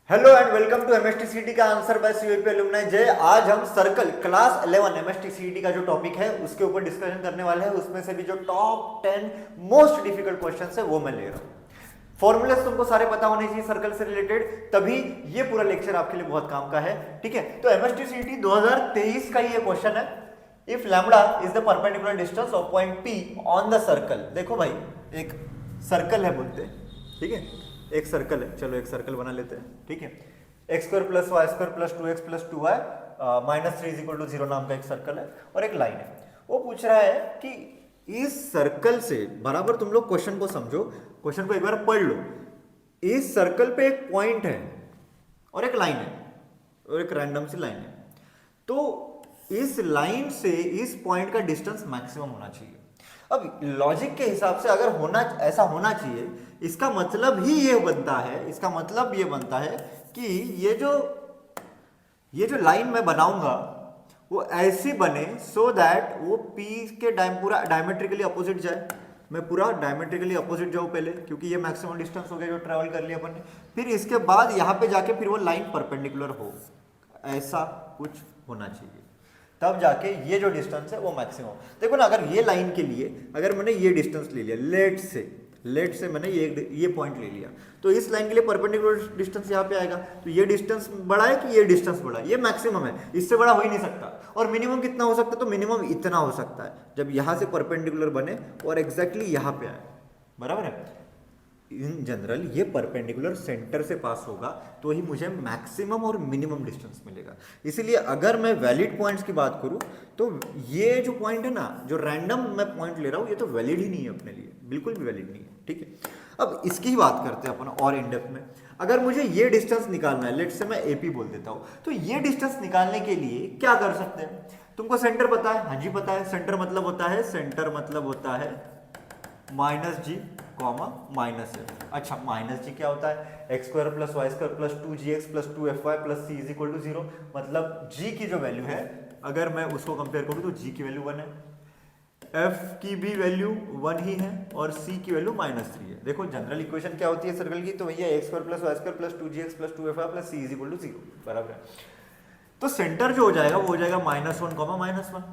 Hello and welcome to एमएसटीसीटी का answer by CVP alumni जय। आज हम सर्कल क्लास 11 एमएसटीसीटी का जो टॉपिक है उसके ऊपर डिस्कशन करने वाले हैं। उसमें से भी जो टॉप 10 मोस्ट डिफिकल्ट क्वेश्चंस है वो मैं ले रहा हूं। फॉर्मूलेस तुमको सारे पता होने चाहिए सर्कल से रिलेटेड, तभी ये पूरा लेक्चर आपके लिए बहुत काम का है। ठीक है, तो एमएसटीसीटी 2023 का ये क्वेश्चन है। If lambda is the perpendicular distance of point P on the circle. देखो भाई, एक सर्कल है बोलते हैं, ठीक है, एक सर्कल है, चलो एक सर्कल बना लेते हैं। ठीक है, x square plus y square plus 2x plus 2y minus 3 is equal to 0 नाम का एक सर्कल है और एक लाइन है। वो पूछ रहा है कि इस सर्कल से बराबर, तुम लोग क्वेश्चन को समझो, क्वेश्चन को एक बार पढ़ लो। इस सर्कल पे एक पॉइंट है और एक लाइन है और एक रैंडम सी लाइन है, तो इस लाइन से इस पॉइंट का डिस्टेंस मैक्सिमम होना चाहिए। अब लॉजिक के हिसाब से अगर होना ऐसा होना चाहिए, इसका मतलब ही ये बनता है, इसका मतलब ये बनता है कि ये जो लाइन मैं बनाऊंगा वो ऐसी बने सो दैट वो P के पूरा डायमेट्रिकली अपोजिट जाए। मैं पूरा डायमेट्रिकली अपोजिट जाऊं पहले, क्योंकि ये मैक्सिमम डिस्टेंस हो गया जो ट्रेवल कर लिया अपन ने। फिर इसके बाद यहाँ पे जाके फिर वो लाइन परपेंडिकुलर हो, ऐसा कुछ होना चाहिए, तब जाके ये जो डिस्टेंस है वो मैक्सिमम। देखो ना, अगर ये लाइन के लिए अगर मैंने ये डिस्टेंस ले लिया, लेट से मैंने ये पॉइंट ले लिया, तो इस लाइन के लिए परपेंडिकुलर डिस्टेंस यहाँ पे आएगा। तो ये डिस्टेंस बड़ा है कि ये डिस्टेंस बड़ा है? ये मैक्सिमम है, इससे बड़ा हो ही नहीं सकता। और मिनिमम कितना हो सकता है? तो मिनिमम इतना हो सकता है जब यहाँ से परपेंडिकुलर बने और एग्जैक्टली यहाँ पे आए, बराबर है। इन जनरल ये परपेंडिकुलर सेंटर से पास होगा तो ही मुझे मैक्सिमम और मिनिमम डिस्टेंस मिलेगा। इसीलिए अगर मैं वैलिड पॉइंट्स की बात करूं तो ये जो पॉइंट है ना, जो रैंडम मैं पॉइंट ले रहा हूं, ये तो वैलिड ही नहीं है अपने लिए, बिल्कुल भी वैलिड नहीं है। ठीक है, अब इसकी ही बात करते हैं अपन और इन डेप्थ में। अगर मुझे ये डिस्टेंस निकालना है, लेट से मैं एपी बोल देता हूं, तो ये डिस्टेंस निकालने के लिए क्या कर सकते हैं? तुमको सेंटर पता है? हाँ जी पता है। सेंटर मतलब होता है minus g comma minus f. अच्छा, माइनस जी क्या होता है? X square plus y square plus 2gx plus 2fy plus c is equal to 0। मतलब g की जो वैल्यू है, अगर मैं उसको कंपेयर करूं तो g की वैल्यू 1 है, f की भी वैल्यू 1 ही है और c की वैल्यू -3 है। देखो जनरल इक्वेशन क्या होती है सर्कल की? तो भैया x square plus y square plus 2gx plus 2fy plus c is equal to 0, बराबर है। तो सेंटर जो हो जाएगा वो हो जाएगा -1 कॉमा -1।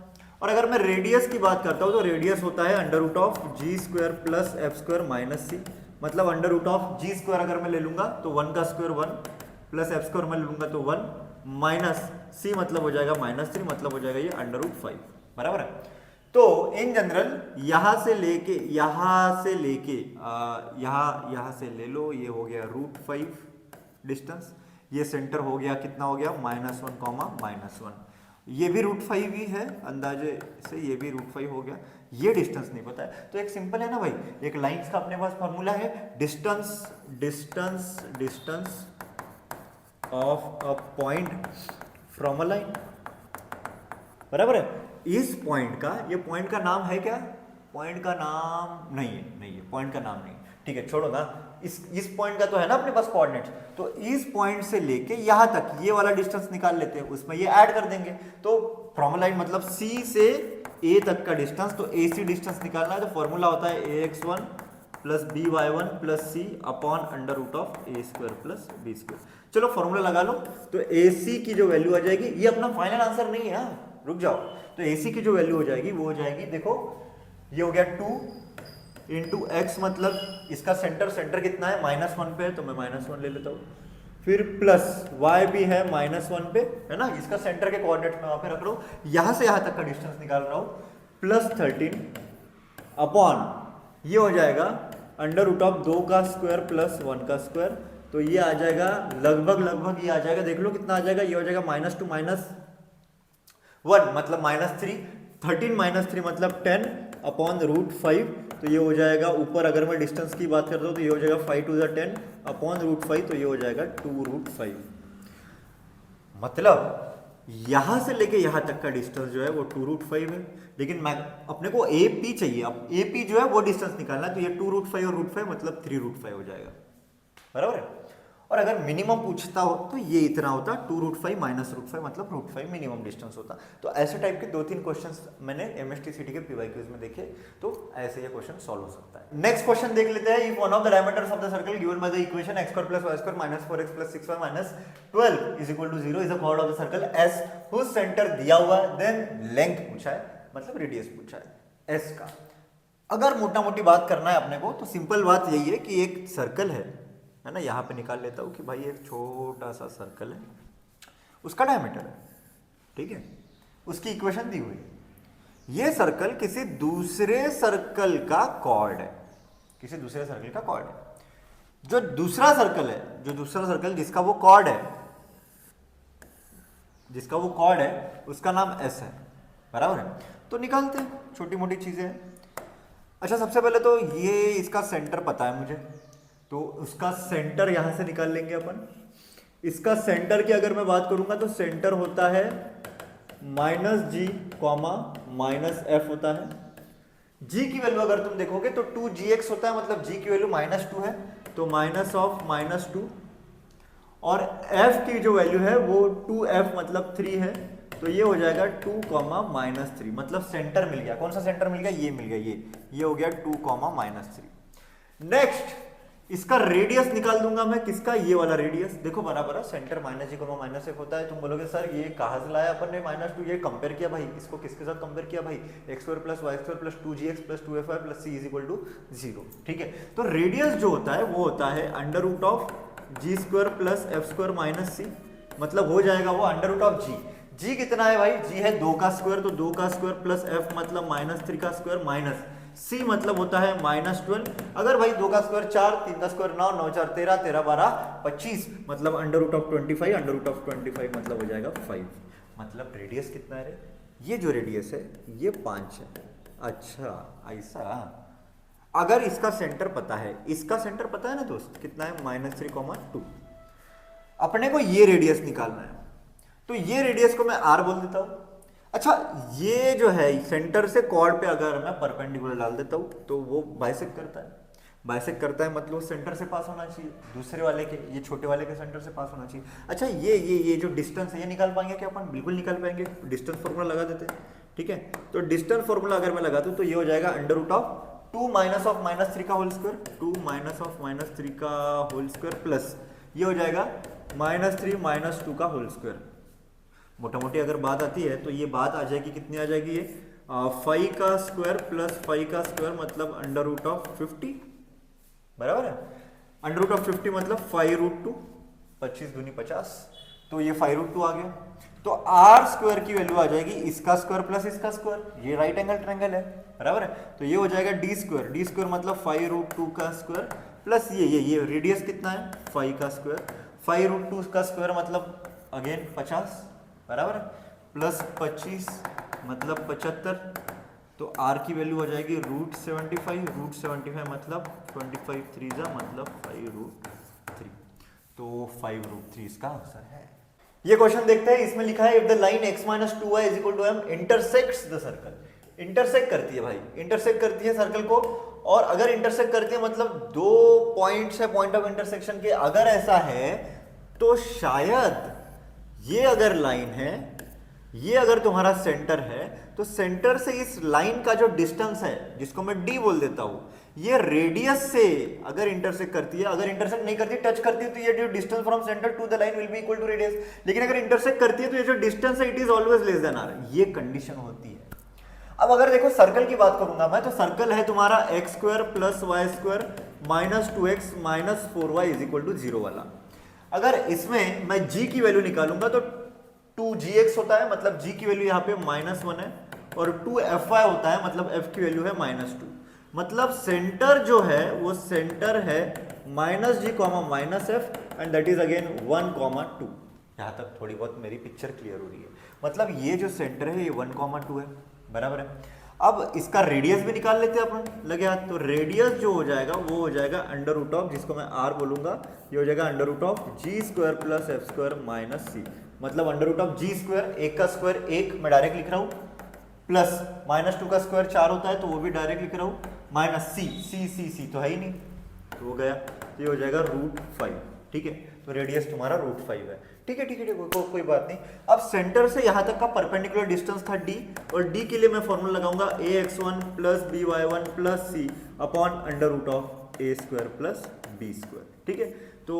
और अगर मैं रेडियस की बात करता हूं तो रेडियस होता है under root of G square plus F square minus C. मतलब under root of G square अगर मैं ले लूंगा तो 1 का स्क्वायर 1 प्लस एफ स्क्वायर मैं ले लूंगा तो 1 माइनस सी मतलब हो जाएगा -3, मतलब हो जाएगा ये अंडर रूट 5, बराबर है। तो इन जनरल यहां से लेके यहां से ले लो, ये हो गया √5 डिस्टेंस। ये सेंटर हो गया, कितना हो गया? -1 कॉमा -1। ये भी √5 ही है अंदाजे से, ये भी √5 हो गया। ये डिस्टेंस नहीं पता है तो एक सिंपल है ना भाई, एक लाइंस का अपने पास फॉर्मूला है, distance of a point from a line, बराबर है। इस पॉइंट का, ये पॉइंट का नाम है क्या? पॉइंट का नाम नहीं है, पॉइंट का नाम नहीं। ठीक है, छोड़ो ना, इस पॉइंट का तो है ना अपने पास कोऑर्डिनेट्स, तो इस पॉइंट से लेके यहां तक ये वाला डिस्टेंस निकाल लेते हैं, उसमें ये ऐड कर देंगे। तो फ्रॉम लाइन मतलब C से A तक का डिस्टेंस, तो AC डिस्टेंस निकालना है तो फॉर्मूला होता है ax1 plus by1 plus c upon under root of a square plus b square. चलो फॉर्मूला लगा लो, तो AC की जो वैल्यू आ जाएगी, ये अपना फाइनल आंसर नहीं है, रुक जाओ। तो AC की जो वैल्यू हो जाएगी वो हो जाएगी, देखो ये हो गया 2 इंटू एक्स, मतलब इसका सेंटर कितना है? -1 पे है तो मैं -1 ले लेता हूँ। फिर प्लस y भी है -1 पे, है ना, इसका सेंटर के कोऑर्डिनेट में वहां पे रख रहा हूँ। यहां से यहां तक का डिस्टेंस निकाल रहा हूँ, प्लस 13 अपॉन ये हो जाएगा अंडर रूट ऑफ 2 का स्क्वायर प्लस 1 का स्क्वायर। तो ये आ जाएगा लगभग ये आ जाएगा, देख लो कितना आ जाएगा, ये हो जाएगा -2 -1 मतलब -3, 13 -3 मतलब 10 अपॉन √5। तो ये हो जाएगा ऊपर, अगर मैं डिस्टेंस की बात करता हूँ तो ये हो जाएगा 5 to the 10 अपॉन √5, तो ये हो जाएगा 2√5। मतलब यहां से लेके यहां तक का डिस्टेंस जो है वो 2√5 है, लेकिन मैं अपने को AP चाहिए। अब AP जो है वो डिस्टेंस निकालना है, तो ये 2√5 और √5 मतलब 3√5 हो जाएगा, बराबर है। और अगर मिनिमम पूछता हो तो ये इतना होता, 2√5 माइनस √5 मतलब √5 मिनिमम डिस्टेंस होता। तो ऐसे टाइप के 2-3 क्वेश्चंस मैंने MSTCT के PYQs में देखे, तो ऐसे ये क्वेश्चन सॉल्व हो सकता है। नेक्स्ट क्वेश्चन देख लेते हैं। If one of the diameters of the circle given by the equation x² + y² - 4x + 6y - 12 = 0 is a cord of the circle S whose centre दिया हुआ है, देन लेंथ पूछा है, मतलब रेडियस पूछा है S का। अगर मोटा मोटी बात करना है अपने को तो सिंपल बात यही है कि एक सर्कल है ना, यहाँ पे निकाल लेता हूँ कि भाई एक छोटा सा सर्कल है, उसका डायमीटर है, ठीक है, उसकी इक्वेशन दी हुई है। ये सर्कल किसी दूसरे सर्कल का कॉर्ड है, किसी दूसरे सर्कल का कॉर्ड है। जो दूसरा सर्कल जिसका वो कॉर्ड है, उसका नाम S है, बराबर है। तो निकालते हैं, छोटी मोटी चीजें हैं। अच्छा, सबसे पहले तो ये इसका सेंटर पता है मुझे, तो उसका सेंटर यहां से निकाल लेंगे अपन। इसका सेंटर की अगर मैं बात करूंगा तो सेंटर होता है -G, -F होता है। G की वैल्यू अगर तुम देखोगे तो 2Gx होता है, मतलब G की वैल्यू -2 है, तो -(-2), और F की जो वैल्यू है वो 2F मतलब 3 है, तो ये हो जाएगा 2, -3, मतलब सेंटर मिल गया। कौन सा सेंटर मिल गया? ये मिल गया, ये हो गया 2, -3। नेक्स्ट इसका रेडियस निकाल दूंगा मैं, किसका? ये वाला रेडियस। देखो बराबर है, सेंटर -G, -F होता है। तुम बोलोगे सर ये कहां से लाया अपन ने -2? ये कंपेयर किया भाई, इसको किसके साथ कंपेयर किया भाई? x² + y² + 2gx + 2fy + c = 0, ठीक है। तो रेडियस जो होता है वो होता है √(g² + f² - c, मतलब हो जाएगा वो √(g). g कितना है भाई? g है 2 का स्क्वायर, तो 2 का स्क्वायर प्लस f मतलब -3 का स्क्वायर माइनस c मतलब होता है -12। अगर भाई 2 का स्क्वायर 4, 3 का स्क्वायर 9, 9 4 13, 13 12 25, मतलब √25, √25 मतलब हो जाएगा 5। मतलब रेडियस कितना है रे? ये जो रेडियस है ये 5 है। अच्छा ऐसा। अगर इसका सेंटर पता है, इसका सेंटर पता है ना दोस्त, कितना है? -3, 2। अपने को ये रेडियस निकालना है, तो ये रेडियस को मैं r बोल देता हूं। अच्छा, ये जो है सेंटर से कॉर्ड पे अगर मैं परपेंडिकुलर डाल देता हूं तो वो बाइसेक्ट करता है, मतलब सेंटर से पास होना चाहिए, दूसरे वाले के, ये छोटे वाले के सेंटर से पास होना चाहिए। अच्छा, ये जो डिस्टेंस है ये निकाल पाएंगे क्या अपन? बिल्कुल निकाल पाएंगे। डिस्टेंस फॉर्मूला लगा देते हैं, ठीक है। तो डिस्टेंस फॉर्मूला अगर मैं लगा दूं तो ये हो जाएगा √2 -(-3) का होल स्क्वायर, 2 -(-3) का होल स्क्वायर प्लस ये हो जाएगा -3 -2 का होल स्क्वायर। मोटा मोटी अगर बात आती है तो ये बात आ जाएगी, कितनी आ जाएगी? ये 5 का स्क्वायर प्लस 5 का स्क्वायर मतलब √50, बराबर है। √50 मतलब 5√2, 25 दूनी 50, तो ये 5√2 आ गया। तो r स्क्वायर की वैल्यू आ जाएगी इसका स्क्वायर प्लस इसका स्क्वायर, ये राइट एंगल ट्रायंगल है, बराबर है। तो ये हो जाएगा d² मतलब 5√2 का स्क्वायर प्लस ये रेडियस कितना है? 5 का स्क्वायर, 5√2 का स्क्वायर मतलब अगेन 50, बराबर है, प्लस 25 मतलब 75, तो r की वैल्यू हो जाएगी √75 मतलब 25 3 मतलब 5√3, तो 5√3 इसका आंसर है। ये क्वेश्चन देखते हैं, इसमें लिखा है if the line x - 2y = m intersects the circle. Intersect करती है भाई, इंटरसेक्ट करती है सर्कल को, और अगर इंटरसेक्ट करती है मतलब 2 पॉइंट्स है पॉइंट ऑफ इंटरसेक्शन के। अगर ऐसा है तो शायद ये अगर लाइन है, ये अगर तुम्हारा सेंटर है, तो सेंटर से इस लाइन का जो डिस्टेंस है, जिसको मैं d बोल देता हूं, ये रेडियस से अगर इंटरसेक्ट करती है, अगर इंटरसेक्ट नहीं करती, टच करती है, तो ये जो distance from centre to the line will be equal to radius. लेकिन अगर इंटरसेक्ट करती है तो ये जो डिस्टेंस है it is always less than r, ये कंडीशन होती है। अब अगर देखो सर्कल की बात करूंगा मैं, तो सर्कल है तुम्हारा x² + y² - 2x - 4y = 0 वाला। अगर इसमें मैं g की वैल्यू निकालूंगा तो 2gx होता है, मतलब g की वैल्यू यहाँ पे -1 है, और 2fy होता है, मतलब f की वैल्यू है -2। मतलब सेंटर जो है वो सेंटर है -g, -f and that is again 1, 2। यहाँ तक थोड़ी बहुत मेरी पिक्चर क्लियर हो रही है। मतलब ये जो सेंटर है ये 1, 2 है, बराबर है। अब इसका रेडियस भी निकाल लेते हैं अपन, लगे हाथ। तो रेडियस जो हो जाएगा वो हो जाएगा √, जिसको मैं r बोलूंगा, ये हो जाएगा √g² + f² - c, मतलब √g², 1 का स्क्वायर 1 मैं डायरेक्ट लिख रहा हूं, प्लस -2 का स्क्वायर 4 होता है तो वो भी डायरेक्ट लिख रहा हूं, माइनस c तो है ही नहीं, तो हो गया, तो ये हो जाएगा √5, ठीक है। तो रेडियस तुम्हारा √5 है। ठीक है ठीक है, कोई बात नहीं। अब सेंटर से यहाँ तक का परपेंडिकुलर डिस्टेंस था d, और d के लिए मैं फॉर्मूला लगाऊंगा ax1 + by1 + c upon √a² + b²। ठीक है, तो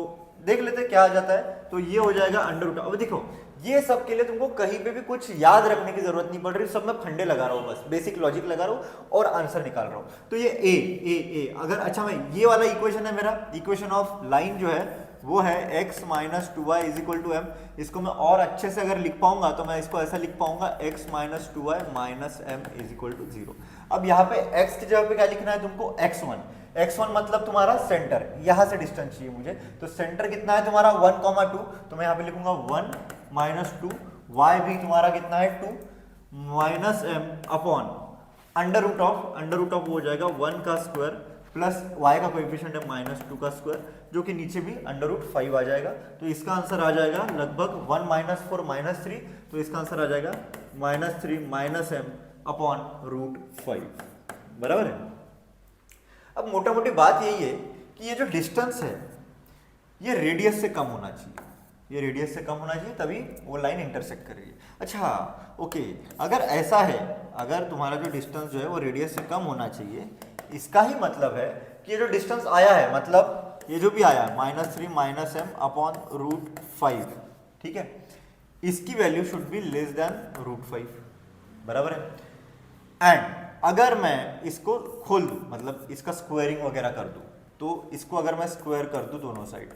देख लेते हैं क्या आ जाता है। तो ये हो जाएगा √। अब देखो ये सब के लिए तुमको कहीं पे भी कुछ याद रखने की जरूरत नहीं पड़ रही, सब मैं फंडे लगा रहा हूँ, बस बेसिक लॉजिक लगा रहा हूँ और आंसर निकाल रहा हूँ। तो ये ए अगर, अच्छा मैं ये वाला इक्वेशन है मेरा, इक्वेशन ऑफ लाइन जो है वो है x - 2y = m। इसको मैं और अच्छे से अगर लिख पाऊंगा तो मैं इसको ऐसा लिख पाऊंगा x - 2y - m = 0। अब यहाँ पे x की जगह पे क्या लिखना है तुमको, x1 मतलब तुम्हारा सेंटर, यहां से डिस्टेंस चाहिए मुझे, तो सेंटर कितना है तुम्हारा 1,2, तो मैं यहाँ पे लिखूंगा 1 - 2, y भी तुम्हारा कितना है 2 - m अपॉन √ऑफ हो जाएगा 1 का स्क्वायर प्लस y का कोएफिशिएंट है -2 का स्क्वायर, जो कि नीचे भी √5 आ जाएगा। तो इसका आंसर आ जाएगा लगभग 1 - 4 - 3, तो इसका आंसर आ जाएगा -3 - m अपॉन √5, बराबर है। अब मोटा मोटी बात यही है कि ये जो डिस्टेंस है ये रेडियस से कम होना चाहिए, ये रेडियस से कम होना चाहिए, तभी वो लाइन इंटरसेक्ट कर रही है। अच्छा ओके, अगर ऐसा है, अगर तुम्हारा जो डिस्टेंस जो है वो रेडियस से कम होना चाहिए, इसका ही मतलब है कि ये जो डिस्टेंस आया है, मतलब ये जो भी आया है -3 - m अपॉन √5, ठीक है, इसकी value should be less than √5, बराबर है। एंड अगर मैं इसको खोल दूं, मतलब इसका स्क्वायरिंग वगैरह कर दूं, तो इसको अगर मैं स्क्वायर कर दूं दोनों साइड,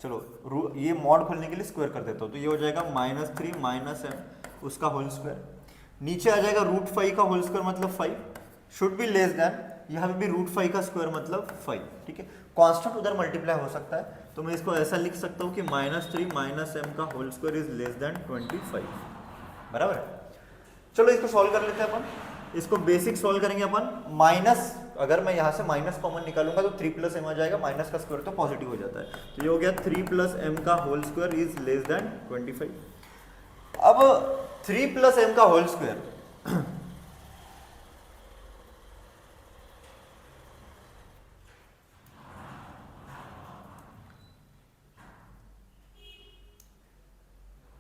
चलो ये मॉड खोलने के लिए स्क्वायर कर देता हूं, तो ये हो जाएगा -3 - m उसका होल स्क्वायर, नीचे आ जाएगा √5 का होल स्क्वायर मतलब 5, शुड बी लेस देन, यहाँ पे भी √5 का स्क्वायर मतलब 5। ठीक है, कांस्टेंट उधर मल्टीप्लाई हो सकता है, तो मैं इसको ऐसा लिख सकता हूँ कि -3 - m का whole square is less than 25, बराबर है। चलो इसको सॉल्व कर लेते हैं अपन, इसको बेसिक सॉल्व करेंगे अपन। माइनस, अगर मैं यहाँ से माइनस कॉमन निकालूंगा तो 3 + m आ जाएगा, माइनस का स्क्वायर तो पॉजिटिव हो जाता है, तो ये हो गया 3 + m का whole square is less than 25। अब 3 + m का होल स्क्वायर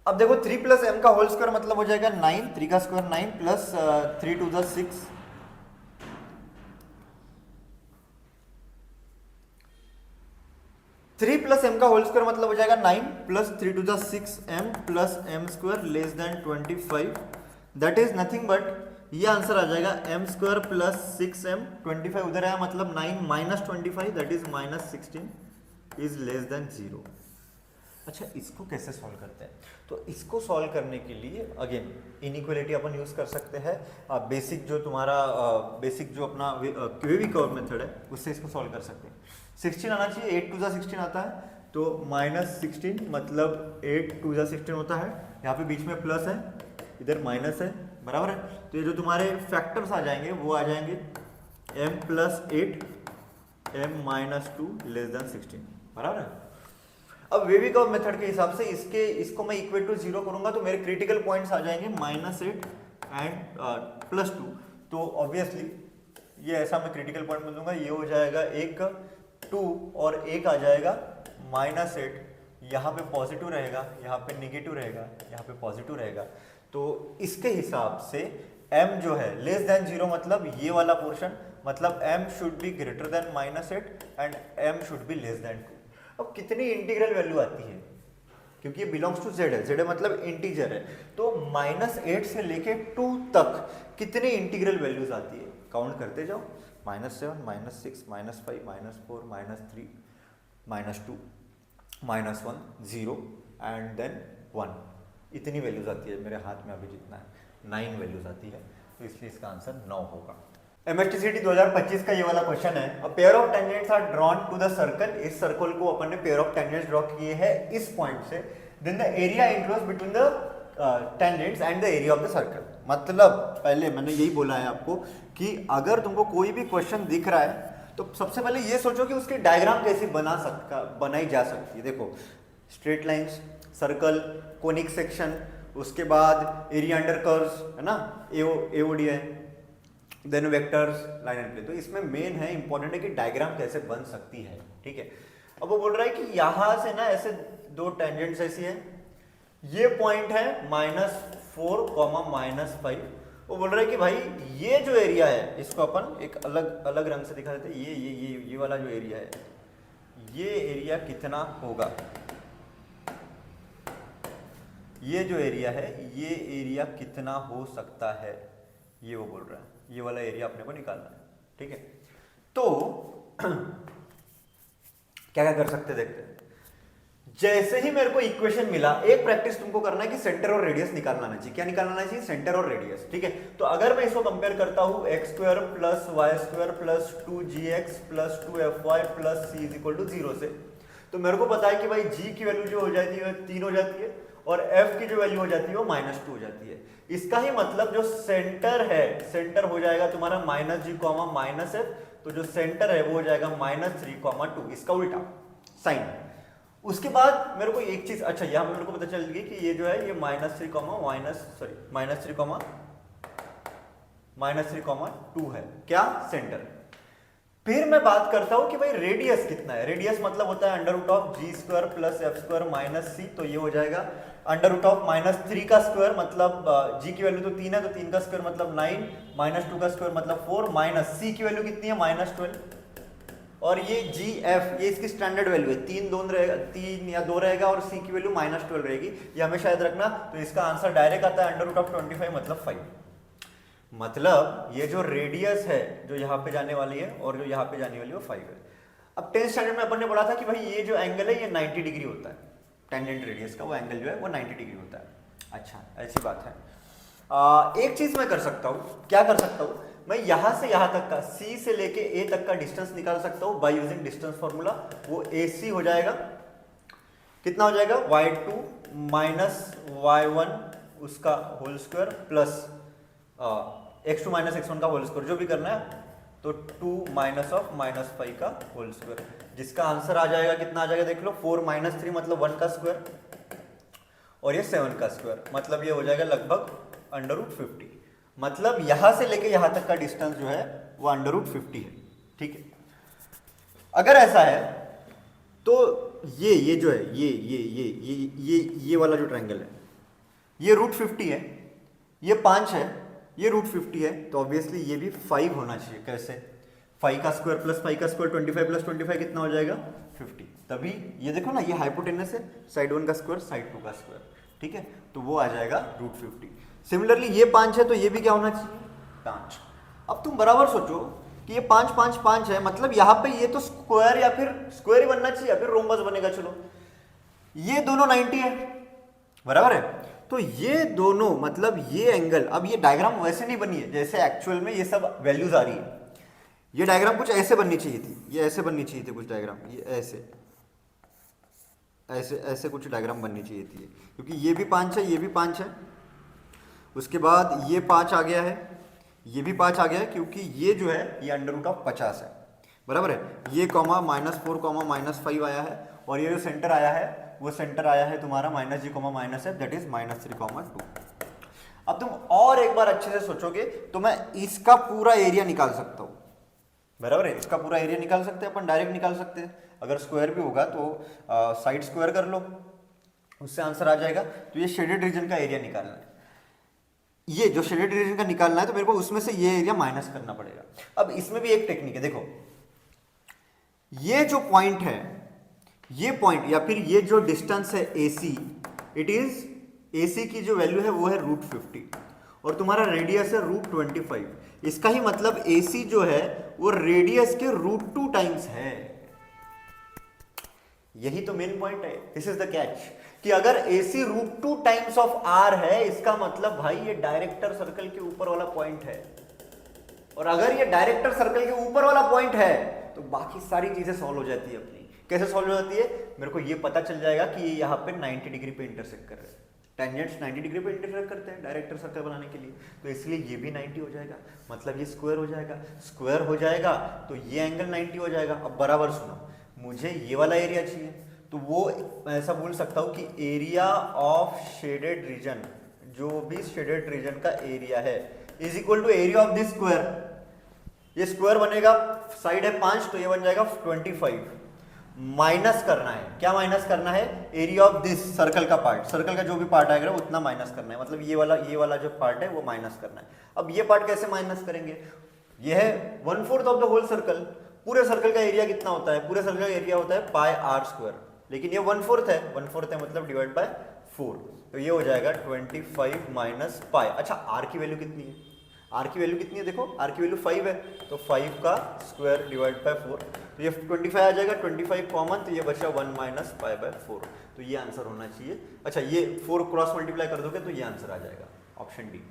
अब देखो 3 + m का होल स्क्वायर मतलब हो जाएगा 9, 3 का स्क्वायर 9 प्लस 3 × 6, 3 + m का होल स्क्वायर मतलब हो जाएगा 9 plus 3 × 6 m plus m² less than 25, that is nothing but ये आंसर आ जाएगा m² प्लस 6m, 25 उधर आया मतलब 9 - 25 that is -16 is less then 0। अच्छा इसको कैसे सॉल्व करते हैं, तो इसको सॉल्व करने के लिए अगेन इनइक्वालिटी अपन यूज कर सकते हैं, बेसिक जो तुम्हारा बेसिक जो अपना क्यूबी कर्व मेथड है उससे इसको सॉल्व कर सकते हैं। 16 आना चाहिए, 8 × 16 आता है, तो -16 मतलब 8 × 16 होता है, यहाँ पे बीच में प्लस है, इधर माइनस है, बराबर है। तो ये जो तुम्हारे फैक्टर्स आ जाएंगे वो आ जाएंगे m + 8 m - 2 लेस देन 16, बराबर है। अब वेवी कर्व मेथड के हिसाब से इसको मैं इक्वल टू 0 करूंगा तो मेरे क्रिटिकल पॉइंट्स आ जाएंगे -8 एंड +2, तो ऑब्वियसली ये ऐसा मैं क्रिटिकल पॉइंट बन दूंगा, ये हो जाएगा एक 2 और एक आ जाएगा -8, यहाँ पे पॉजिटिव रहेगा, यहाँ पे निगेटिव रहेगा, यहाँ पे पॉजिटिव रहेगा, तो इसके हिसाब से m जो है लेस देन 0 मतलब ये वाला पोर्शन, मतलब m should be greater than -8 and m should be less than 2। अब कितनी इंटीग्रल वैल्यू आती है, क्योंकि ये बिलोंग्स टू z है, z मतलब इंटीजर है, तो -8 से लेके 2 तक कितनी इंटीग्रल वैल्यूज आती है, काउंट करते जाओ, -7 -6 -5 -4 -3 -2 -1 0 एंड देन 1, इतनी वैल्यूज आती है, मेरे हाथ में अभी जितना है 9 वैल्यूज आती है, तो इसलिए इसका आंसर 9 होगा। MSTCT 2025 का ये वाला क्वेश्चन है, a pair of tangents are drawn to the circle, इस सर्कल को अपन ने पेयर ऑफ टेंजेंट्स ड्रॉ किए हैं इस पॉइंट से, then the area enclose between the tangents and the area of the circle. मतलब पहले मैंने यही बोला है आपको कि अगर तुमको कोई भी क्वेश्चन दिख रहा है तो सबसे पहले ये सोचो कि उसकी डायग्राम कैसे बनाई जा सकती है। देखो straight lines, circle, conic section, उसके बाद एरिया अंडर कर्व्स है ना, एओडी है, then vectors, line and plane. तो इसमें मेन है, इंपॉर्टेंट है कि डायग्राम कैसे बन सकती है, ठीक है। अब वो बोल रहा है कि यहां से ना ऐसे दो टेंजेंट्स ऐसी है, ये पॉइंट है -4, -5। वो बोल रहा है कि भाई ये जो एरिया है इसको अपन एक अलग अलग रंग से दिखा देते हैं। ये वाला जो एरिया है, ये एरिया कितना होगा, ये जो एरिया है ये एरिया कितना हो सकता है, ये वो बोल रहा है। ये वाला एरिया अपने को निकालना है, ठीक है। तो क्या क्या कर सकते देखते हैं। जैसे ही मेरे को इक्वेशन मिला, एक प्रैक्टिस तुमको करना है कि सेंटर और रेडियस निकालना आना चाहिए। क्या निकालना आना चाहिए? सेंटर और रेडियस, ठीक है। तो अगर मैं इसको कंपेयर करता हूं x² + y² + 2gx + 2fy + c = 0 से, तो मेरे को पता है कि भाई g की वैल्यू जो हो जाती है 3 हो जाती है और f की जो वैल्यू हो जाती है वो -2 हो जाती है। इसका ही मतलब जो सेंटर है, सेंटर हो जाएगा तुम्हारा -g, -f। तो जो सेंटर है वो हो जाएगा -3, 2, इसका उल्टा साइन। उसके बाद मेरे को एक चीज, अच्छा यहां पे मेरे को पता चल गई कि ये जो है ये -3, -2 है, क्या? सेंटर। फिर मैं बात करता हूं कि भाई रेडियस कितना है। रेडियस मतलब होता है √g² + f² - c, तो ये हो जाएगा √-3 का स्क्वायर, मतलब g की वैल्यू तो 3 है, तो 3 का स्क्वायर मतलब 9, -2 का स्क्वायर मतलब 4, माइनस c की वैल्यू कितनी है? -12। और ये gf, ये इसकी स्टैंडर्ड वैल्यू है, 3 या 2 रहेगा और c की वैल्यू -12 रहेगी, ये हमेशा याद रखना। तो इसका आंसर डायरेक्ट आता है √25 मतलब 5। मतलब ये जो रेडियस है जो यहाँ पे जाने वाली है और जो यहाँ पे जाने वाली है वो 5 है। अब 10th स्टैंडर्ड में अपन ने पढ़ा था कि भाई ये जो एंगल है ये 90 डिग्री होता है, टेंजेंट रेडियस का वो एंगल जो है वो 90 डिग्री होता है। अच्छा, ऐसी बात है। एक चीज मैं कर सकता हूँ, क्या कर सकता हूँ, मैं यहां से यहां तक का C से लेके A तक का डिस्टेंस निकाल सकता हूँ बाय यूजिंग डिस्टेंस फॉर्मूला। वो AC हो जाएगा, कितना हो जाएगा? y2 - y1 उसका whole square plus x2 - x1 का होल स्क्वायर, जो भी करना है। तो 2 - -5 का होल स्क्वायर, जिसका आंसर आ जाएगा, कितना आ जाएगा देख लो, 4 - 3 मतलब 1 का स्क्वायर और ये 7 का स्क्वायर, मतलब ये हो जाएगा लगभग √50। मतलब यहां से लेके यहां तक का डिस्टेंस जो है वो √50 है, ठीक है। अगर ऐसा है तो ये जो है ये वाला जो ट्रायंगल है ये √50 है, ये 5 है, ये √50 है, तो ऑब्वियसली ये भी 5 होना चाहिए। कैसे? 5 का स्क्वायर प्लस 5 का स्क्वायर 25 प्लस 25 कितना हो जाएगा? 50। तभी ये देखो ना, ये हाइपोटेनस है, साइड 1 का स्क्वायर साइड 2 का स्क्वायर, ठीक है, तो वो आ जाएगा √50। सिमिलरली ये 5 है तो ये भी क्या होना चाहिए? 5। अब तुम बराबर सोचो कि ये 5 5 5 है, मतलब यहाँ पे ये तो स्क्वायर या फिर स्क्वायर ही बनना चाहिए या फिर रोम्बस बनेगा। चलो, ये दोनों 90 है, बराबर है, तो ये दोनों मतलब ये एंगल, अब ये डायग्राम वैसे नहीं बनी है जैसे एक्चुअल में ये सब वैल्यूज आ रही है। ये डायग्राम कुछ ऐसे बननी चाहिए थी, ये ऐसे बननी चाहिए थी कुछ डायग्राम, ये ऐसे ऐसे ऐसे कुछ डायग्राम बननी चाहिए थी, क्योंकि ये भी 5 है, ये भी 5 है, उसके बाद ये 5 आ गया है, ये भी 5 आ गया है, क्योंकि ये जो है ये √50 है, बराबर है। ये कॉमा -4 -5 आया है, और ये जो सेंटर आया है वो सेंटर आया है तुम्हारा -g, -f, दैट इज -3, 2। अब तुम और एक बार अच्छे से सोचोगे तो मैं इसका पूरा एरिया निकाल सकता हूँ, बराबर है। इसका पूरा एरिया निकाल सकते हैं अपन, डायरेक्ट निकाल सकते हैं। अगर स्क्वायर भी होगा तो साइड स्क्वायर कर लो, उससे आंसर आ जाएगा। तो ये शेडेड रीजन का एरिया निकालना है, ये जो शेडेड रीजन का निकालना है, तो मेरे को उसमें से ये एरिया माइनस करना पड़ेगा। अब इसमें भी एक टेक्निक है, देखो ये जो पॉइंट है, ये पॉइंट या फिर ये जो डिस्टेंस है AC, इट इज AC की जो वैल्यू है वो है √50 और तुम्हारा रेडियस है √25। इसका ही मतलब AC जो है वो रेडियस के √2 टाइम्स है। यही तो मेन पॉइंट है, दिस इज द कैच, कि अगर AC √2 टाइम्स ऑफ R है, इसका मतलब भाई ये डायरेक्टर सर्कल के ऊपर वाला पॉइंट है। और अगर ये डायरेक्टर सर्कल के ऊपर वाला पॉइंट है तो बाकी सारी चीजें सॉल्व हो जाती है अपनी। कैसे सॉल्व हो जाती है? मेरे को ये पता चल जाएगा कि ये यहाँ पे 90 डिग्री पे इंटरसेक्ट कर रहे हैं, टेंजेंट्स 90 डिग्री पे इंटरसेक्ट करते हैं डायरेक्टर सर्कल बनाने के लिए, तो इसलिए ये भी 90 हो जाएगा, मतलब ये स्क्वायर हो जाएगा। स्क्वायर हो जाएगा तो ये एंगल 90 हो जाएगा। अब बराबर सुनो, मुझे ये वाला एरिया चाहिए, तो वो मैं ऐसा बोल सकता हूँ कि एरिया ऑफ शेडेड रीजन, जो भी शेडेड रीजन का एरिया है, is equal to area of this square. ये स्क्वायर बनेगा, साइड है 5 तो ये बन जाएगा 25, माइनस करना है। क्या माइनस करना है? एरिया ऑफ दिस सर्कल का पार्ट, सर्कल का जो भी पार्ट आएगा उतना माइनस करना है, मतलब ये वाला जो पार्ट है वो माइनस करना है। अब ये पार्ट कैसे माइनस करेंगे? ये है 1/4 ऑफ द होल सर्कल। पूरे सर्कल का एरिया कितना होता है? पूरे सर्कल का एरिया होता है पाई आर स्क्वायर, लेकिन ये 1/4 है, 1/4 है मतलब डिवाइड बाय 4, तो ये हो जाएगा 25 माइनस पाई। अच्छा आर की वैल्यू कितनी है? आर की वैल्यू कितनी है? देखो आर की वैल्यू 5 है, तो 5 का स्क्वायर डिवाइड बाय 4, तो ये 25 आ जाएगा, 25 कॉमन, तो ये बचा 1 माइनस पाई बाय 4, तो ये आंसर होना चाहिए। अच्छा ये 4 क्रॉस मल्टीप्लाई कर दोगे तो ये आंसर आ जाएगा, ऑप्शन डी।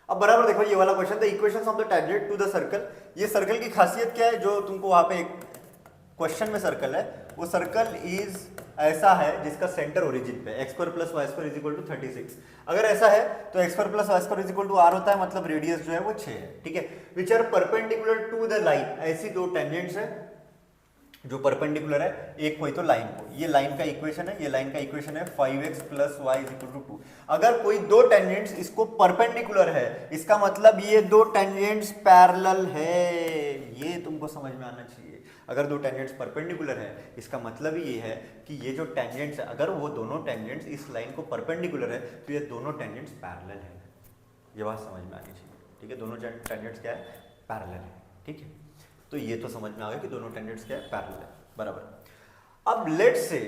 अब बराबर देखो ये वाला question, the equations of the tangent to the circle. ये सर्कल की खासियत क्या है जो तुमको वहां पे एक क्वेश्चन में सर्कल है, वो सर्कल इज ऐसा है जिसका सेंटर ओरिजिन पे x square plus y square is equal to 36। अगर ऐसा है तो x square plus y square is equal to r होता है, मतलब रेडियस जो है वो 6 है, ठीक है। Which are perpendicular to the line, ऐसी दो टेंजेंट्स है जो परपेंडिकुलर है एक कोई तो लाइन को। ये लाइन का इक्वेशन है, ये लाइन का इक्वेशन है 5x plus y is equal to 2। अगर कोई दो टेंजेंट्स इसको परपेंडिकुलर है, इसका मतलब ये दो टेंजेंट्स पैरेलल है, ये तुमको समझ में आना चाहिए। अगर दो टेंजेंट्स परपेंडिकुलर है इसका मतलब ही ये है कि ये जो टेंजेंट्स है, अगर वो दोनों टेंजेंट्स इस लाइन को परपेंडिकुलर है तो ये दोनों टेंजेंट्स पैरेलल है। ये बात समझ में आनी चाहिए, ठीक है। दोनों टेंजेंट्स क्या है? पैरेलल है, ठीक है। तो ये तो समझ में आ गया कि दोनों टेंजेंट्स क्या है? पैरेलल है, बराबर। अब लेट से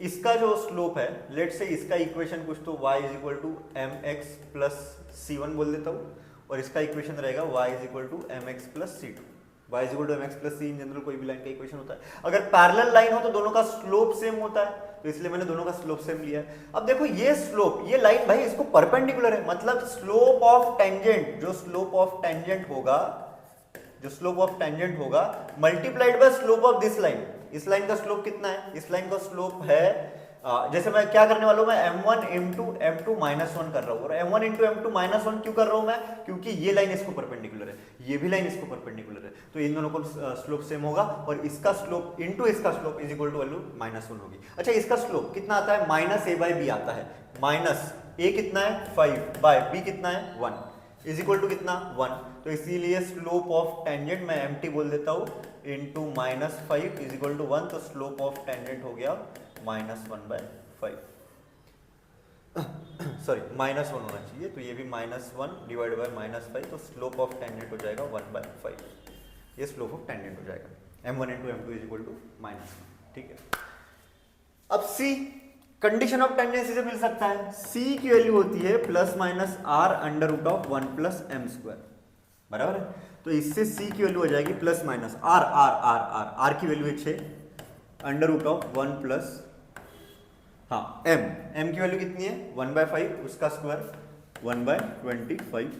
इसका जो स्लोप है, लेट से इसका इक्वेशन कुछ तो y is equal to m x plus c1 बोल देता हूँ, और इसका इक्वेशन रहेगा y is equal to m x plus c two. y is equal to m x plus c in general कोई भी लाइन का इक्वेशन होता है। अगर पैरेलल लाइन हो तो दोनों का स्लोप सेम होता है, तो इसलिए मैंने दोनों का स्लोप सेम लिया है। अब देखो ये स्लोप, ये लाइन भाई इसको परपेंडिकुलर है, मतलब स्लोप ऑफ टेंजेंट, जो स्लोप ऑफ टेंजेंट होगा, जो स्लोप ऑफ टेंजेंट होगा multiplied by slope of this line. इस लाइन का स्लोप कितना है? इस लाइन का स्लोप है जैसे मैं क्या करने वाला हूं, मैं m1 into m2 माइनस 1 कर रहा हूं। और m1 into m2 माइनस 1 क्यों कर रहा हूं मैं? क्योंकि ये लाइन इसको परपेंडिकुलर है, ये भी लाइन इसको परपेंडिकुलर है, तो इन दोनों को स्लोप सेम होगा, और इसका स्लोप इनटू इसका slope is equal to value minus 1 होगी। अच्छा इसका स्लोप कितना आता है? माइनस a बाय बी आता है। माइनस a कितना है? 5 बाय b कितना है? 1 इज इक्वल टू कितना? 1। तो इसीलिए स्लोप ऑफ टेंजेंट मैं mt बोल देता हूं into minus 5 is equal to 1, तो स्लोप ऑफ टेंजेंट हो गया माइनस 1 बाय 5, सॉरी माइनस 1 होना चाहिए, तो ये भी माइनस 1 डिवाइड बाय माइनस 5, तो स्लोप ऑफ टेंजेंट हो जाएगा 1 बाय 5, ये स्लोप ऑफ टेंजेंट हो जाएगा। m1 into m2 is equal to minus 1, ठीक है। अब c कंडीशन ऑफ टेंजेंसी से मिल सकता है, c की वैल्यू होती है plus minus r under root of 1 plus m square, बराबर है। तो इससे c की वैल्यू हो जाएगी प्लस माइनस r की वैल्यू है 6 under root of 1 plus m की वैल्यू कितनी है? 1 बाय 5, उसका स्क्वायर 1 बाय 25,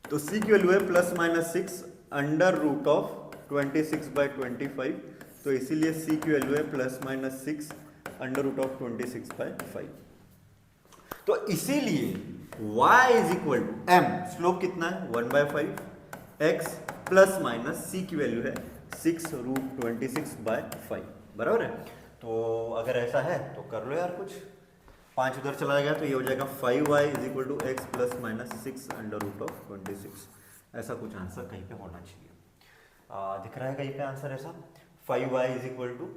तो c की वैल्यू है plus minus 6 under root of 26 by 25, तो इसीलिए c की वैल्यू है plus minus 6 under root of 26 by 5। तो इसीलिए y is equal to m, slope कितना है? 1 by 5, x plus minus c की वैल्यू है 6 रूट 26 बाय 5, बराबर है। तो अगर ऐसा है तो कर लो यार, कुछ 5 उधर चला गया तो ये हो जाएगा 5y is equal to x plus minus 6 under root of 26। ऐसा कुछ आंसर कहीं पे होना चाहिए। दिख रहा है कहीं पे आंसर ऐसा? 5y is equal to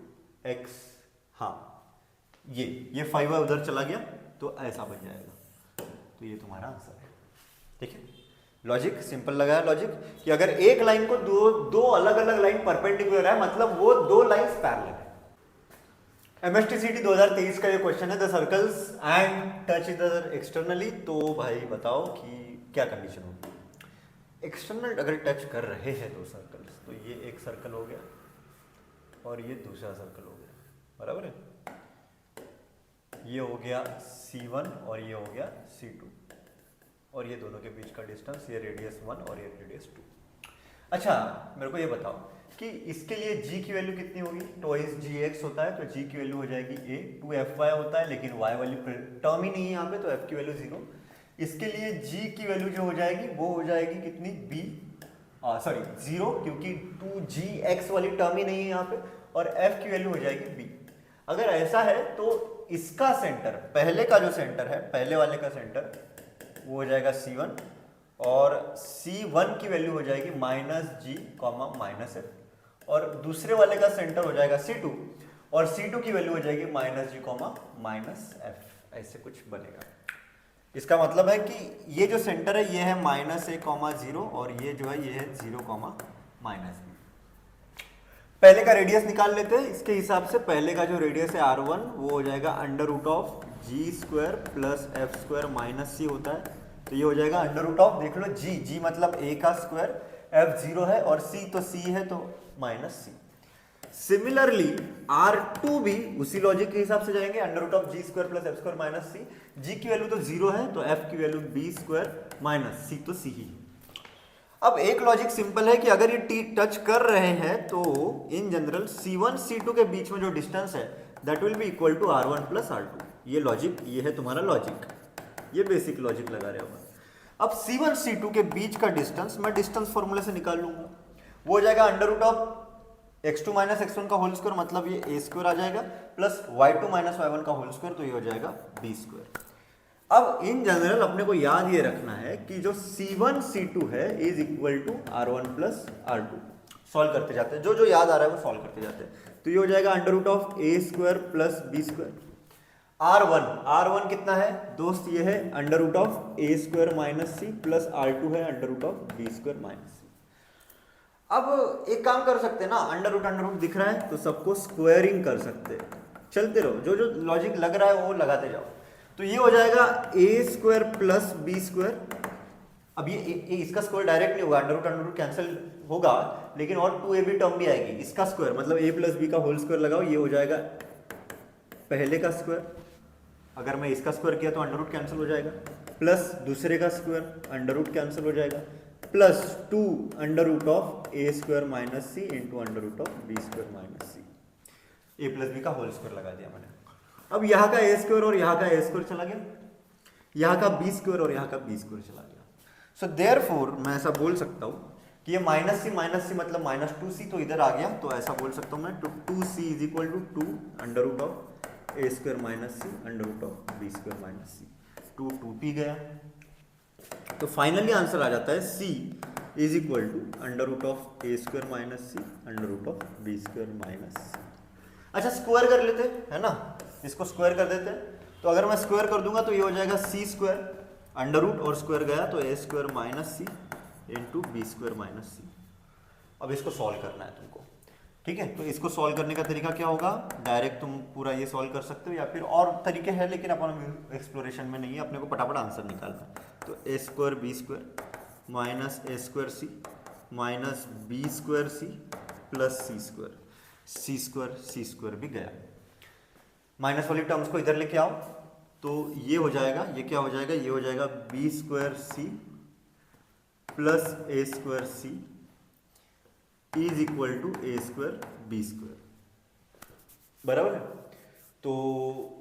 x, हाँ ये 5y उधर चला गया तो ऐसा बन जाएगा, तो ये तुम्हारा आंसर है, ठीक है। लॉजिक सिंपल लगा है लॉजिक, कि अगर एक लाइन को दो अलग अलग लाइन परपेंडिकुलर है मतलब वो दो लाइंस पैरेलल है। MSTCT 2023 का ये क्वेश्चन है, the circles and touch is externally, तो भाई बताओ कि क्या कंडीशन होगी। एक्सटर्नल अगर टच कर रहे हैं दो सर्कल्स, तो ये एक सर्कल हो गया और ये दूसरा सर्कल हो गया, बराबर है। ये हो गया C1 और ये हो गया C2, और ये दोनों के बीच का डिस्टेंस, ये रेडियस 1 और ये रेडियस 2। अच्छा मेरे को ये बताओ कि इसके लिए g की वैल्यू कितनी होगी? ट्वाइस gx होता है, तो g की वैल्यू हो जाएगी a, 2fy होता है लेकिन y वाली टर्म ही नहीं है यहाँ पे, तो f की वैल्यू 0। इसके लिए g की वैल्यू जो हो जाएगी वो हो जाएगी कितनी? b, सॉरी 0, क्योंकि 2gx वाली टर्म ही नहीं है यहाँ पे, और f की वैल्यू हो जाएगी b। अगर ऐसा है तो इसका सेंटर, पहले का जो सेंटर है, पहले वाले का सेंटर वो हो जाएगा C1, और C1 की वैल्यू हो जाएगी माइनस g माइनस f, और दूसरे वाले का सेंटर हो जाएगा C2 और C2 की वैल्यू हो जाएगी -g, -f, ऐसे कुछ बनेगा। इसका मतलब है कि ये जो सेंटर है ये है -a, 0 और ये जो है ये है 0, -b। पहले का रेडियस निकाल लेते हैं। इसके हिसाब से पहले का जो रेडियस है r1 वो हो जाएगा √g² plus f² minus c होता है, तो ये हो जाएगा √ देख लो g मतलब a का स्क्वायर, f 0 है और c तो c है तो -c। सिमिलरली R2 भी उसी लॉजिक के हिसाब से जाएंगे, √g² plus f² minus c। g की वैल्यू तो 0 है तो f की वैल्यू b² माइनस c तो c ही। अब एक लॉजिक सिंपल है कि अगर ये t टच कर रहे हैं तो इन जनरल C1 C2 के बीच में जो डिस्टेंस है that will be equal to R1 plus R2। ये लॉजिक, ये है तुम्हारा लॉजिक, ये बेसिक लॉजिक लगा रहे हो। अब C1 C2 के बीच का डिस्टेंस मैं डिस्टेंस फॉर्मूले से निकाल लूंगा, वो हो जाएगा √x2 माइनस x1 का होल स्क्वायर, मतलब ये a² आ जाएगा, प्लस y2 माइनस y1 का होल स्क्वायर, तो ये हो जाएगा b²। अब इन जनरल अपने को याद ये रखना है कि जो C1 C2 है is equal to R1 plus R2। Solve करते जाते हैं, जो जो याद आ रहा है वो सॉल्व करते जाते हैं। तो ये हो जाएगा √a² प्लस b²। R1 कितना है दोस्त, ये है √a² minus c plus R2 है √b² माइनस c। अब एक काम कर सकते हैं ना, अंडर रूट दिख रहा है तो सबको स्क्वायरिंग कर सकते हैं। चलते रहो, जो जो लॉजिक लग रहा है वो लगाते जाओ। तो ये हो जाएगा a² प्लस b²। अब ये इसका स्क्वायर डायरेक्ट नहीं होगा, अंडर रूट कैंसिल होगा, लेकिन और 2ab टर्म भी आएगी। इसका स्क्वायर मतलब a प्लस b का होल स्क्वायर लगाओ, ये हो जाएगा पहले का स्क्वायर। अगर मैं इसका स्क्वायर किया तो अंडर रूट कैंसिल हो जाएगा, प्लस दूसरे का स्क्वायर अंडर रूट कैंसिल हो जाएगा, plus 2 √a² minus c into √b² minus c। a plus b का होल स्क्वायर लगा दिया मैंने। अब यहाँ का a² और यहाँ का a² चला गया, यहाँ का b² और यहाँ का b² चला गया। सो देयरफॉर मैं ऐसा बोल सकता हूँ कि ये माइनस सी मतलब -2c, तो इधर आ गया, तो ऐसा बोल सकता हूँ मैं 2c is equal to 2 √a² minus c √b² minus c। 2 p गया, तो फाइनली आंसर आ जाता है c is equal to √a² minus c √b² minus c। अच्छा स्क्वायर कर लेते हैं, है ना, इसको स्क्वायर कर देते हैं। तो अगर मैं स्क्वायर कर दूंगा तो ये हो जाएगा c², अंडर रूट और स्क्वायर गया तो a² minus c into b² minus c। अब इसको सॉल्व करना है तुमको, ठीक है। तो इसको सॉल्व करने का तरीका क्या होगा, डायरेक्ट तुम पूरा ये सॉल्व कर सकते हो या फिर और तरीके हैं, लेकिन अपन एक्सप्लोरेशन में नहीं है, अपने को फटाफट आंसर निकालना है। तो a² b² minus a² c minus b² c plus c² भी गया। माइनस वाली टर्म्स को इधर लेके आओ, तो ये हो जाएगा, ये क्या हो जाएगा, ये हो जाएगा b² c plus a² c is equal to a² b², बराबर है। तो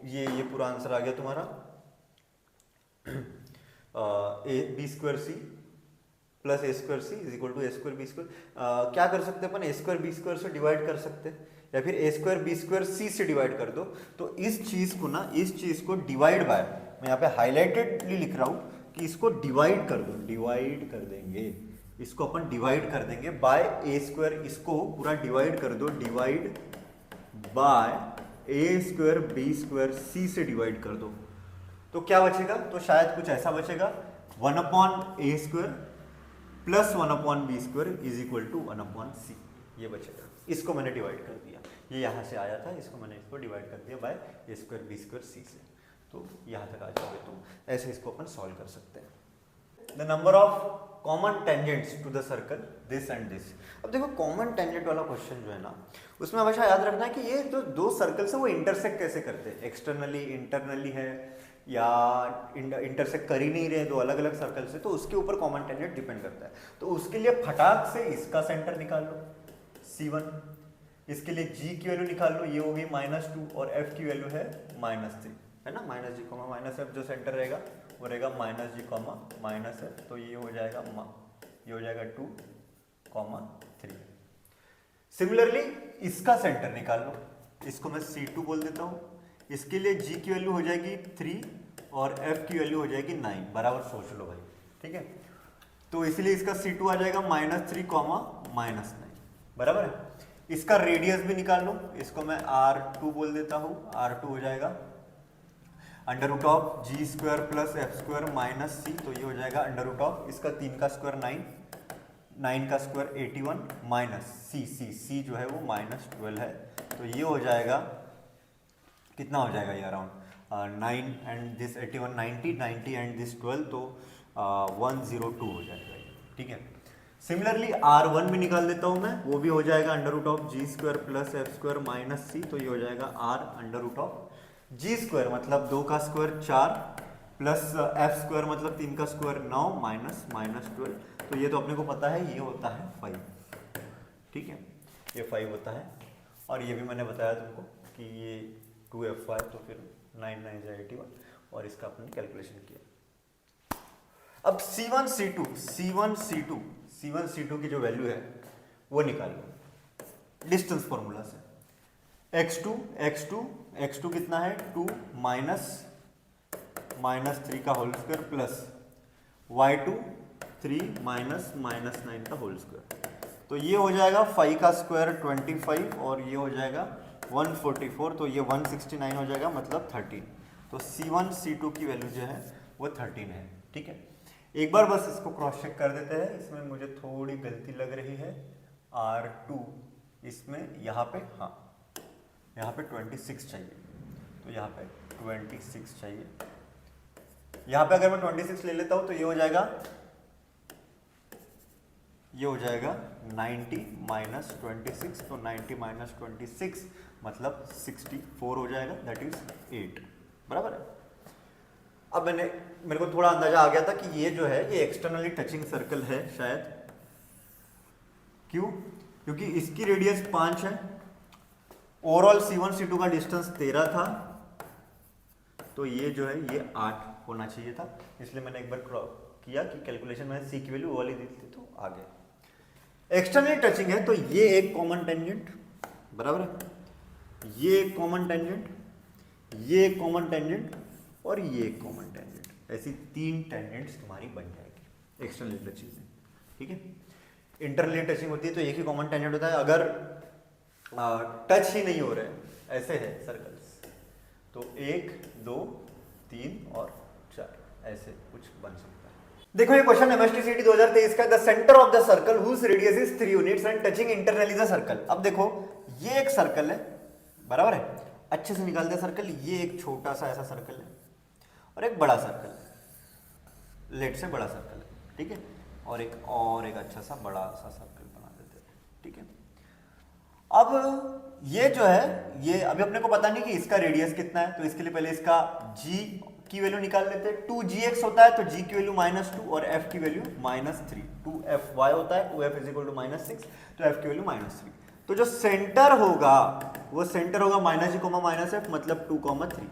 ये पूरा आंसर आ गया तुम्हारा। b² c plus a² c is equal to a² b²। क्या कर सकते हैं अपन, a² b² से डिवाइड कर सकते हैं या फिर a² b² c से डिवाइड कर दो। तो इस चीज को ना, इस चीज को डिवाइड बाय, मैं यहाँ पे हाईलाइटेडली लिख रहा हूँ कि इसको डिवाइड कर दो, डिवाइड कर देंगे, इसको अपन डिवाइड कर देंगे बाय a²। इसको पूरा डिवाइड कर दो, divide by a² b² c से डिवाइड कर दो। तो क्या बचेगा, तो शायद कुछ ऐसा बचेगा 1/a² plus 1/b² is equal to 1/c, ये बचेगा। इसको मैंने डिवाइड कर दिया, ये यहाँ से आया था, इसको मैंने इसको डिवाइड कर दिया बाय a² b² c से। तो यहाँ तक आ जाओगे तुम, ऐसे इसको अपन सॉल्व कर सकते हैं। The number of common tangents to the circle this and this. अब देखो कॉमन टेंजेंट वाला क्वेश्चन जो है ना, उसमें हमेशा याद रखना है कि ये जो दो सर्कल्स है वो इंटरसेक्ट कैसे करते हैं, एक्सटर्नली इंटरनली है या इंटरसेक्ट कर ही नहीं रहे, दो अलग अलग सर्कल से, तो उसके ऊपर कॉमन टेंजेंट डिपेंड करता है। तो उसके लिए फटाक से इसका सेंटर निकाल लो C1, इसके लिए g की वैल्यू निकाल लो, ये हो गई -2 और f की वैल्यू है -3, है ना, -g, -f जो सेंटर रहेगा वो रहेगा -g, -f, तो ये हो जाएगा 2, 3। सिमिलरली इसका सेंटर निकाल लो, इसको मैं C2 बोल देता हूँ, इसके लिए g की वैल्यू हो जाएगी 3 और f की वैल्यू हो जाएगी 9, बराबर सोच लो भाई, ठीक है। तो इसलिए इसका C2 आ जाएगा -3, -9, बराबर है। इसका रेडियस भी निकाल लो, इसको मैं R2 बोल देता हूँ, R2 हो जाएगा under root of G square plus F square minus C, तो ये हो जाएगा अंडर रूट ऑफ इसका 3 का स्क्वायर 9, 9 का स्क्वायर 81 माइनस सी जो है वो -12 है, तो ये हो जाएगा कितना हो जाएगा ये around 9 and this 81 90 and this 12, तो 102 हो जाएगा ये, ठीक है। सिमिलरली R1 भी निकाल देता हूँ मैं, वो भी हो जाएगा under root of G square plus F square minus C, तो ये हो जाएगा R under root of G square मतलब 2 का स्क्वायर 4 प्लस एफ स्क्वायर मतलब 3 का स्क्वायर 9 माइनस -12, तो ये तो अपने को पता है ये होता है 5, ठीक है, ये 5 होता है। और ये भी मैंने बताया तुमको कि ये 2f5, तो फिर 9 9 जा 81 और इसका अपने कैलकुलेशन किया। अब C1 C2 की जो वैल्यू है वो निकाल लो डिस्टेंस फॉर्मूला से। x2 कितना है 2 माइनस 3 का whole square plus y2 3 minus -9 का होल स्क्वायर, तो ये हो जाएगा 5 का स्क्वायर 25 और ये हो जाएगा 144, तो ये 169 हो जाएगा मतलब 13, तो C1 C2 की वैल्यू जो है वो 13 है, ठीक है। एक बार बस इसको क्रॉस चेक कर देते हैं, इसमें मुझे थोड़ी गलती लग रही है, R2 इसमें यहाँ पे, हाँ यहाँ पे 26 चाहिए, तो यहाँ पे 26 चाहिए, यहाँ पे अगर मैं 26 ले लेता हूँ तो ये हो जाएगा 90 माइनस 26, तो 90 माइनस 26 मतलब 64 हो जाएगा, दैट इज 8, बराबर है। अब मेरे को थोड़ा अंदाजा आ गया था कि ये जो है ये एक्सटर्नली टचिंग सर्कल है शायद, क्यों? क्योंकि इसकी रेडियस 5 है, ओवरऑल C1 C2 का डिस्टेंस 13 था, तो ये जो है ये 8 होना चाहिए था, इसलिए मैंने एक बार किया कि कैलकुलेशन में C की वैल्यू वो वाली दी थी तो आ गया। एक्सटर्नली टचिंग है तो ये एक कॉमन टेंजेंट, बराबर है, ये एक कॉमन टेंजेंट, ये एक कॉमन टेंजेंट और ये एक कॉमन टेंजेंट, ऐसी 3 टेंजेंट्स तुम्हारी बन जाएगी एक्सटर्नली टचिंग में, ठीक है। इंटरनली टचिंग होती है तो एक ही कॉमन टेंजेंट होता है, अगर टच ही नहीं हो रहे ऐसे है सर्कल्स, तो 1 2 3 और 4 ऐसे कुछ बन सकता है। देखो ये क्वेश्चन MSTCT 2023 का, the centre of the circle whose radius is 3 units and touching internally the circle. अब देखो ये एक सर्कल है, बराबर है, अच्छे से निकाल दे सर्कल, ये एक छोटा सा ऐसा सर्कल है और एक बड़ा सर्कल है, लेट से बड़ा सर्कल है, ठीक है, और एक अच्छा सा बड़ा सा सर्कल बना देते हैं, ठीक है। अब ये जो है ये अभी अपने को पता नहीं कि इसका रेडियस कितना है, तो इसके लिए पहले इसका g की वैल्यू निकाल लेते हैं। 2gx होता है तो g की वैल्यू -2 और f की वैल्यू -3, 2fy होता है, 2f = -6, तो f की वैल्यू -3, तो जो सेंटर होगा वो सेंटर होगा -g, -f मतलब 2, 3,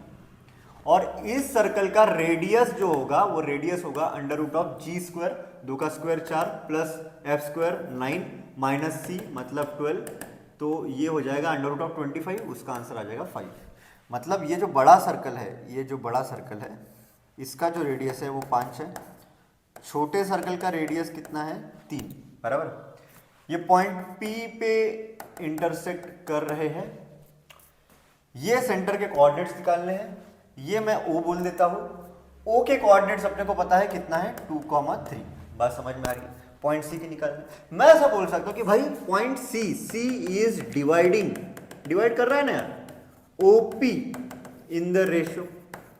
और इस सर्कल का रेडियस जो होगा वो रेडियस होगा under root of G square, 2 का square 4 plus F square 9 minus C मतलब 12, तो ये हो जाएगा अंडर रूट ऑफ 25, उसका आंसर आ जाएगा 5। मतलब ये जो बड़ा सर्कल है, ये जो बड़ा सर्कल है इसका जो रेडियस है वो 5 है, छोटे सर्कल का रेडियस कितना है 3, बराबर। ये पॉइंट P पे इंटरसेक्ट कर रहे हैं, ये सेंटर के कोऑर्डिनेट्स निकालने हैं, ये मैं O बोल देता हूं, O के कोऑर्डिनेट्स अपने को पता है कितना है 2, 3, बात समझ में आ रही है। पॉइंट C की निकालनी, मैं ऐसा बोल सकता हूं कि भाई पॉइंट C इज डिवाइड कर रहा है ना यार OP इन द रेशियो,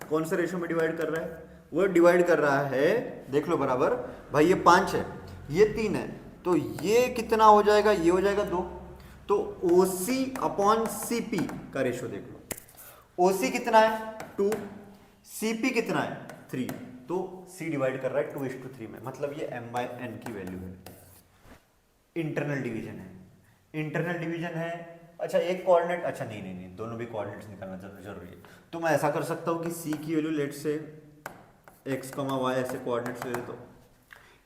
कौन से रेशियो में डिवाइड कर रहा है, वो डिवाइड कर रहा है, देख लो बराबर भाई, ये 5 है ये 3 है, तो ये कितना हो जाएगा, ये हो जाएगा 2, तो OC/CP का रेशियो देख लो, OC कितना है 2, CP कितना है 3, तो C डिवाइड कर रहा है 2:3 में, मतलब ये m/n की वैल्यू है। इंटरनल डिवीजन है, अच्छा एक कोऑर्डिनेट, अच्छा नहीं दोनों भी कोऑर्डिनेट्स निकालना जरूरी है, तो मैं ऐसा कर सकता हूँ कि C की वैल्यू लेट से x, y ऐसे कोऑर्डिनेट्स ले लेता हूँ।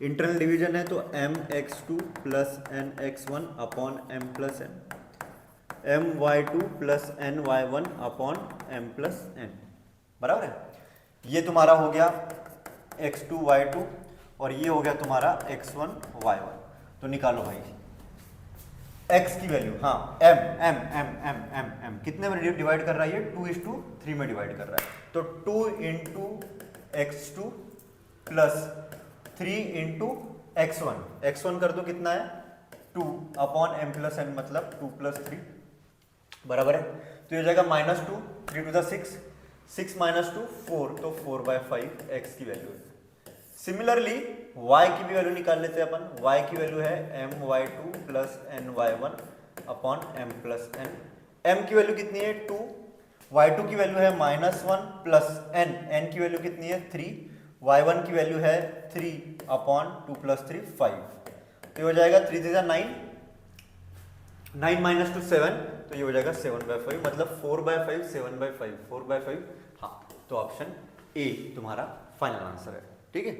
इंटरनल डिवीजन है तो mx2 plus nx1 upon m plus n, my2 plus ny1 upon m plus n, बराबर है। ये तुम्हारा हो गया x2 y2 और ये हो गया तुम्हारा x1 y1, तो निकालो भाई x की वैल्यू, हाँ m m m m m m कितने में डिवाइड कर रहा है ये, 2:3 में डिवाइड कर रहा है, तो 2 into x2 plus 3 into x1 कर दो कितना है 2 अपॉन m प्लस n मतलब 2 प्लस 3 बराबर है, तो ये हो जाएगा -2 3 टू द 6 6 माइनस 2 4, तो 4/5 x की वैल्यू है। सिमिलरली y की भी वैल्यू निकाल लेते हैं अपन, y की वैल्यू है my2 plus ny1 upon m plus n, m की वैल्यू कितनी है 2, y2 की वैल्यू है -1 प्लस n की वैल्यू कितनी है 3, y1 की वैल्यू है 3 अपॉन 2 प्लस 3 5, तो ये हो जाएगा 3 3 9 9 माइनस 2 7, तो ये हो जाएगा 7/5 मतलब 4/5 7/5 4/5, हाँ तो ऑप्शन ए तुम्हारा फाइनल आंसर है, ठीक है।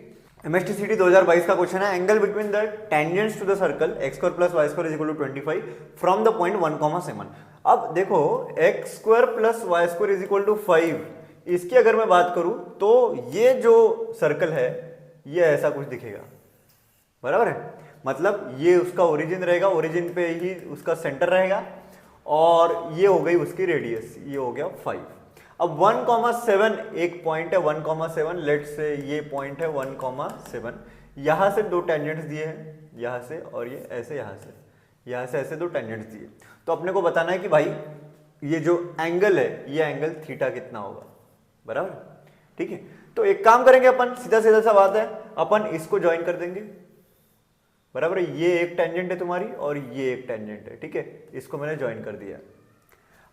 MSTCT 2022 का क्वेश्चन है, angle between the tangents to the circle x² plus y² is equal to 25 from the point 1,7। अब देखो x² plus y² is equal to 5, इसकी अगर मैं बात करूं तो ये जो सर्कल है ये ऐसा कुछ दिखेगा, बराबर है, मतलब ये उसका ओरिजिन रहेगा, ओरिजिन पे ही उसका सेंटर रहेगा, और ये हो गई उसकी रेडियस, ये हो गया 5। अब 1,7 एक पॉइंट है 1,7, लेट से ये पॉइंट है 1,7, यहां से दो टेंजेंट्स दिए हैं, यहां से और ये ऐसे, यहां से ऐसे दो टेंजेंट्स दिए, तो अपने को बताना है कि भाई ये जो एंगल है ये एंगल थीटा कितना होगा, बराबर, ठीक है। तो एक काम करेंगे अपन, सीधा सीधा सा बात है, अपन इसको ज्वाइन कर देंगे, बराबर, ये एक टेंजेंट है तुम्हारी और ये एक टेंजेंट है, ठीक है, इसको मैंने ज्वाइन कर दिया।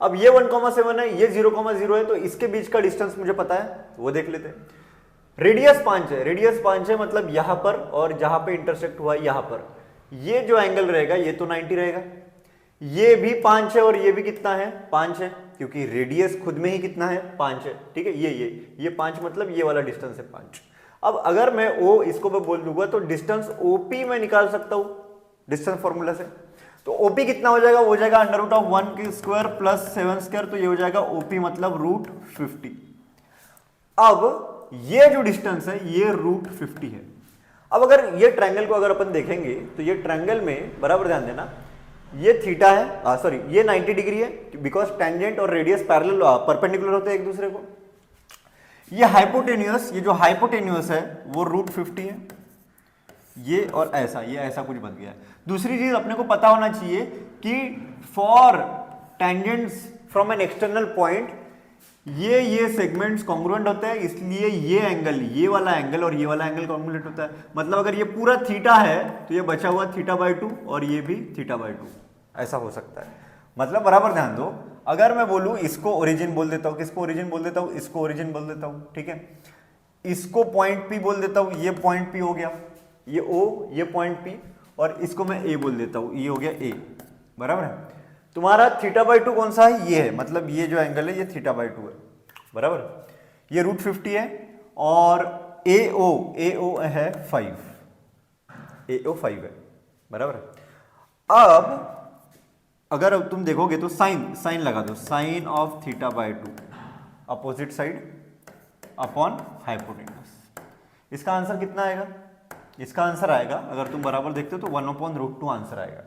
अब ये 1,7 है, ये 0,0 है, तो इसके बीच का डिस्टेंस मुझे पता है, वो देख लेते हैं। रेडियस 5 है, रेडियस 5 है मतलब यहां पर और जहां पे इंटरसेक्ट हुआ यहां पर, ये जो एंगल रहेगा ये तो 90 रहेगा, ये भी 5 है और ये भी कितना है 5 है, क्योंकि रेडियस खुद में ही कितना है 5 है, ठीक है, ये 5 मतलब ये वाला डिस्टेंस है 5। अब अगर मैं O इसको मैं बोल दूंगा तो डिस्टेंस OP मैं निकाल सकता हूं डिस्टेंस फॉर्मूला से, तो OP कितना हो जाएगा, वो हो जाएगा √1² प्लस 7² तो ये हो जाएगा OP मतलब √50। अब ये जो डिस्टेंस है ये √50 है। अब अगर ये ट्रायंगल को अगर अपन देखेंगे तो ये ट्रायंगल में, बराबर ध्यान देना, ये थीटा है, सॉरी ये 90 डिग्री है, बिकॉज टेंजेंट और रेडियस पैरेलल परपेंडिकुलर होते हैं एक दूसरे को। ये हाइपोटेन्यूअस, ये जो हाइपोटेन्यूअस है वो √50 है, ये और ऐसा, ये ऐसा कुछ बन गया है। दूसरी चीज अपने को पता होना चाहिए कि for tangents from an external point ये सेगमेंट्स कॉन्ग्रुएंट होते हैं, इसलिए ये एंगल, ये वाला एंगल और ये वाला एंगल कॉन्ग्रुएंट होता है। मतलब अगर ये पूरा थीटा है तो ये बचा हुआ θ/2 और ये भी θ/2, ऐसा हो सकता है। मतलब बराबर ध्यान दो, अगर मैं बोलूं इसको ओरिजिन बोल देता हूं, किसको ओरिजिन बोल देता हूं, इसको ओरिजिन बोल देता हूं, ठीक है, इसको पॉइंट P बोल देता हूं, ये पॉइंट P हो गया, ये O, ये पॉइंट P, और इसको मैं A बोल देता हूं, ये हो गया A, बराबर है। तुम्हारा θ/2 कौन सा है, ये है, मतलब ये जो एंगल है ये θ/2 है, बराबर, ये √50 है, और AO है 5, AO 5 है, बराबर। अब अगर तुम देखोगे तो साइन लगा दो, sine of θ/2 opposite side upon hypotenuse, इसका आंसर कितना आएगा, इसका आंसर आएगा, अगर तुम बराबर देखते हो तो 1/√2 आंसर आएगा,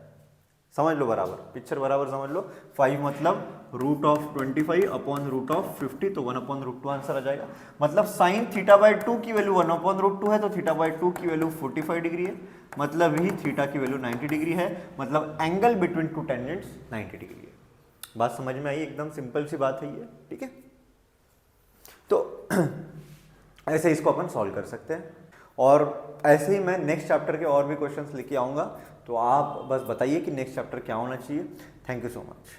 समझ लो बराबर, पिक्चर बराबर समझ लो, 5 मतलब √25 अपॉन √50, तो 1/√2 आंसर आ जाएगा। मतलब साइन θ/2 की वैल्यू 1/√2 है, तो θ/2 की वैल्यू 45 डिग्री है, मतलब ही थीटा की वैल्यू 90 डिग्री है, मतलब angle between two tangents 90 degree है। बात समझ में आई, एकदम सिंपल सी बात है ये, ठीक है। तो ऐसे इसको अपन सॉल्व कर सकते हैं, और ऐसे ही मैं नेक्स्ट चैप्टर के और भी क्वेश्चंस लेके आऊंगा, तो आप बस बताइए कि नेक्स्ट चैप्टर क्या होना चाहिए। Thank you so much.